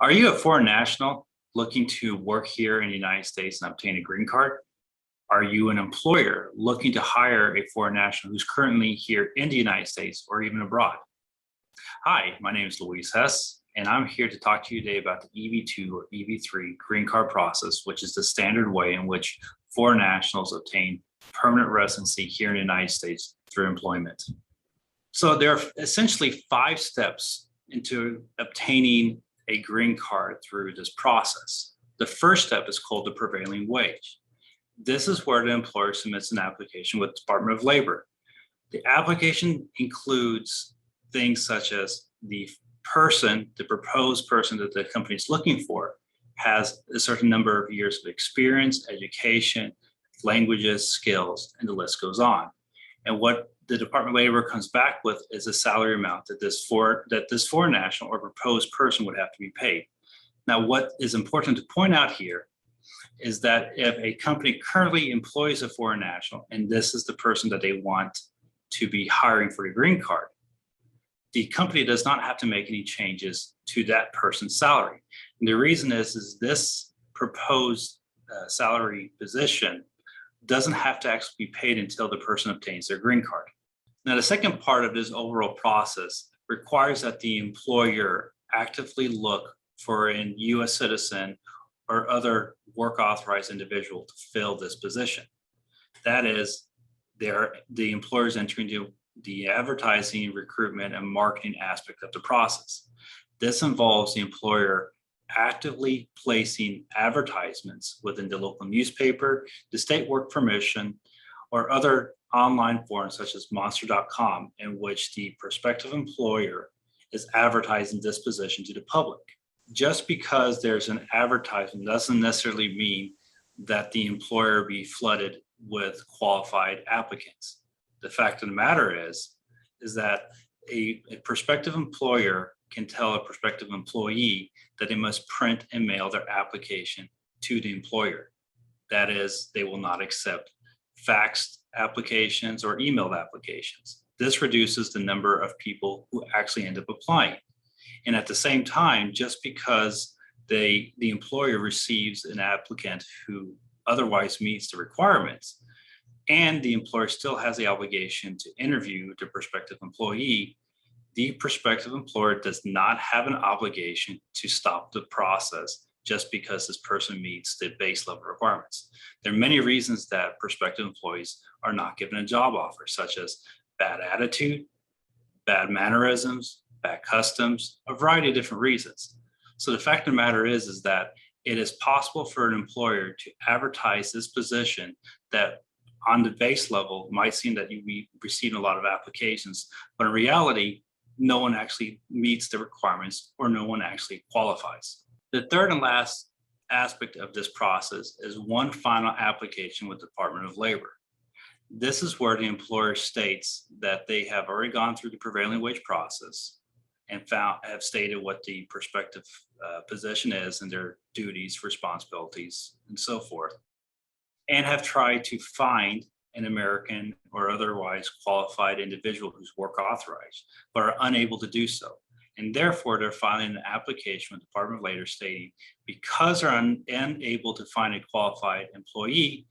Are you a foreign national looking to work here in the United States and obtain a green card? Are you an employer looking to hire a foreign national who's currently here in the United States or even abroad? Hi, my name is Luis Hess, and I'm here to talk to you today about the EB-2 or EB-3 green card process, which is the standard way in which foreign nationals obtain permanent residency here in the United States through employment. So there are essentially 5 steps into obtaining a green card through this process. The first step is called the prevailing wage. This is where the employer submits an application with the Department of Labor. The application includes things such as the proposed person that the company is looking for has a certain number of years of experience, education, languages, skills, and the list goes on. And what the Department of Labor comes back with is a salary amount that this foreign national or proposed person would have to be paid. Now, what is important to point out here is that if a company currently employs a foreign national, and this is the person that they want to be hiring for the green card, the company does not have to make any changes to that person's salary. And the reason is this proposed salary position doesn't have to actually be paid until the person obtains their green card. Now, the second part of this overall process requires that the employer actively look for a U.S. citizen or other work authorized individual to fill this position. That is, the employer is entering into the advertising, recruitment, and marketing aspect of the process. This involves the employer actively placing advertisements within the local newspaper, the state work permission, or other online forums such as monster.com, in which the prospective employer is advertising this position to the public. Just because there's an advertisement doesn't necessarily mean that the employer be flooded with qualified applicants. The fact of the matter is that a prospective employer can tell a prospective employee that they must print and mail their application to the employer. That is, they will not accept faxed applications or emailed applications. This reduces the number of people who actually end up applying. And at the same time, just because the employer receives an applicant who otherwise meets the requirements, and the employer still has the obligation to interview the prospective employee, the prospective employer does not have an obligation to stop the process just because this person meets the base level requirements. There are many reasons that prospective employees are not given a job offer, such as bad attitude, bad mannerisms, bad customs, a variety of different reasons. So the fact of the matter is that it is possible for an employer to advertise this position that on the base level might seem that you be receiving a lot of applications, but in reality, no one actually meets the requirements or no one actually qualifies. The third and last aspect of this process is one final application with the Department of Labor. This is where the employer states that they have already gone through the prevailing wage process and have stated what the prospective position is and their duties, responsibilities, and so forth, and have tried to find an American or otherwise qualified individual who's work authorized, but are unable to do so. And therefore, they're filing an application with the Department of Labor stating because they're unable to find a qualified employee,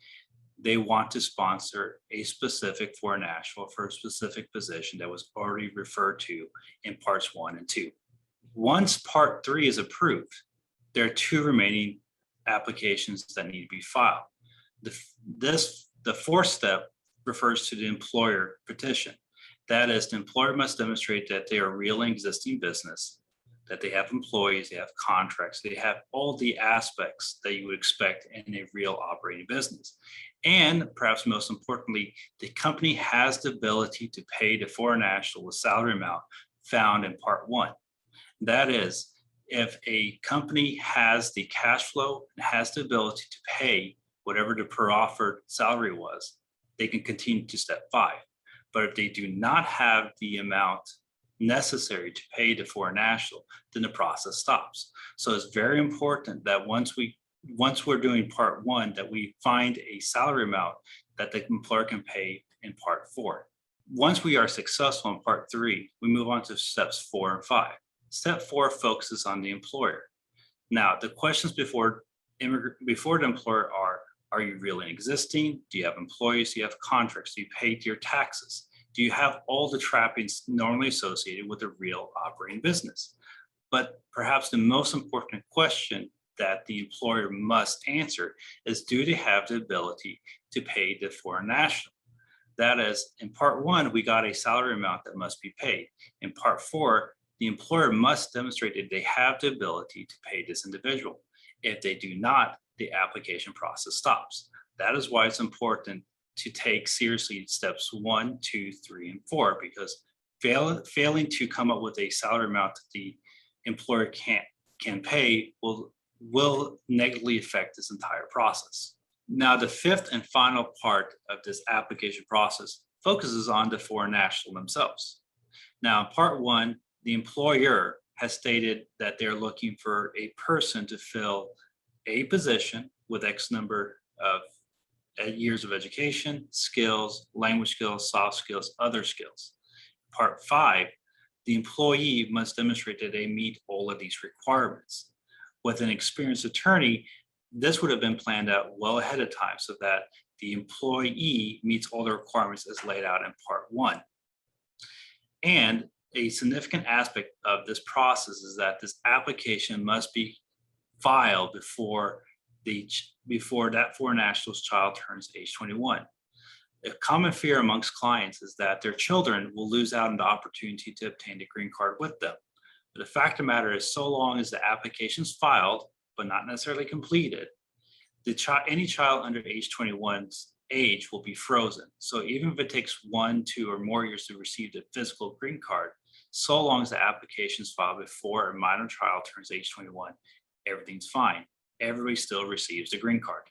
they want to sponsor a specific foreign national for a specific position that was already referred to in parts 1 and 2. Once part 3 is approved, there are 2 remaining applications that need to be filed. The fourth step refers to the employer petition. That is, the employer must demonstrate that they are a real and existing business, that they have employees, they have contracts, they have all the aspects that you would expect in a real operating business. And perhaps most importantly, the company has the ability to pay the foreign national the salary amount found in part 1. That is, if a company has the cash flow and has the ability to pay whatever the per offered salary was, they can continue to step 5. But if they do not have the amount necessary to pay the foreign national, then the process stops. So it's very important that once we're doing part 1, that we find a salary amount that the employer can pay in part 4. Once we are successful in part 3, we move on to steps 4 and 5. Step 4 focuses on the employer. Now, the questions before the employer are you really existing? Do you have employees? Do you have contracts? Do you pay your taxes? Do you have all the trappings normally associated with a real operating business? But perhaps the most important question that the employer must answer is, do they have the ability to pay the foreign national? That is, in part one, we got a salary amount that must be paid. In part four, the employer must demonstrate that they have the ability to pay this individual. If they do not, the application process stops. That is why it's important to take seriously steps 1, 2, 3, and 4, because failing to come up with a salary amount that the employer can pay will negatively affect this entire process. Now, the fifth and final part of this application process focuses on the foreign national themselves. Now, in part one, the employer has stated that they're looking for a person to fill a position with X number of years of education, skills, language skills, soft skills, other skills. Part 5, the employee must demonstrate that they meet all of these requirements. With an experienced attorney, this would have been planned out well ahead of time so that the employee meets all the requirements as laid out in Part 1. And a significant aspect of this process is that this application must be filed before that foreign national's child turns age 21. A common fear amongst clients is that their children will lose out on the opportunity to obtain a green card with them. But the fact of the matter is, so long as the application is filed, but not necessarily completed, any child under age 21's age will be frozen. So even if it takes 1, 2, or more years to receive the physical green card, so long as the application is filed before a minor child turns age 21, everything's fine. Everybody still receives the green card.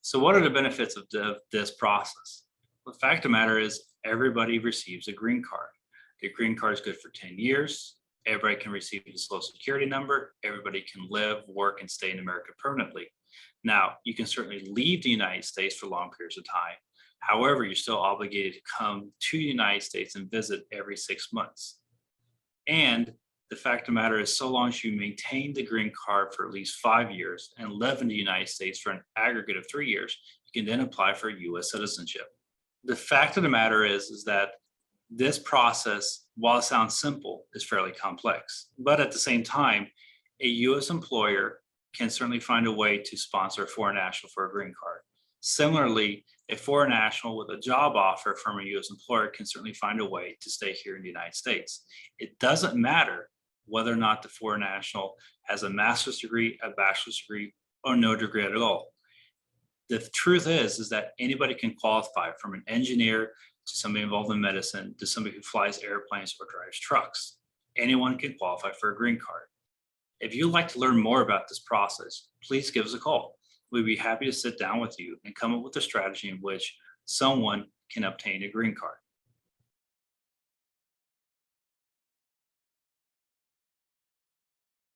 So what are the benefits of this process? Well, the fact of the matter is, everybody receives a green card. The green card is good for 10 years. Everybody can receive a social security number. Everybody can live, work, and stay in America permanently. Now, you can certainly leave the United States for long periods of time. However, you're still obligated to come to the United States and visit every 6 months. And the fact of the matter is, so long as you maintain the green card for at least 5 years and live in the United States for an aggregate of 3 years, you can then apply for U.S. citizenship. The fact of the matter is that this process, while it sounds simple, is fairly complex. But at the same time, a U.S. employer can certainly find a way to sponsor a foreign national for a green card. Similarly, a foreign national with a job offer from a U.S. employer can certainly find a way to stay here in the United States. It doesn't matter whether or not the foreign national has a master's degree, a bachelor's degree, or no degree at all. The truth is that anybody can qualify, from an engineer to somebody involved in medicine to somebody who flies airplanes or drives trucks. Anyone can qualify for a green card. If you'd like to learn more about this process, please give us a call. We'd be happy to sit down with you and come up with a strategy in which someone can obtain a green card.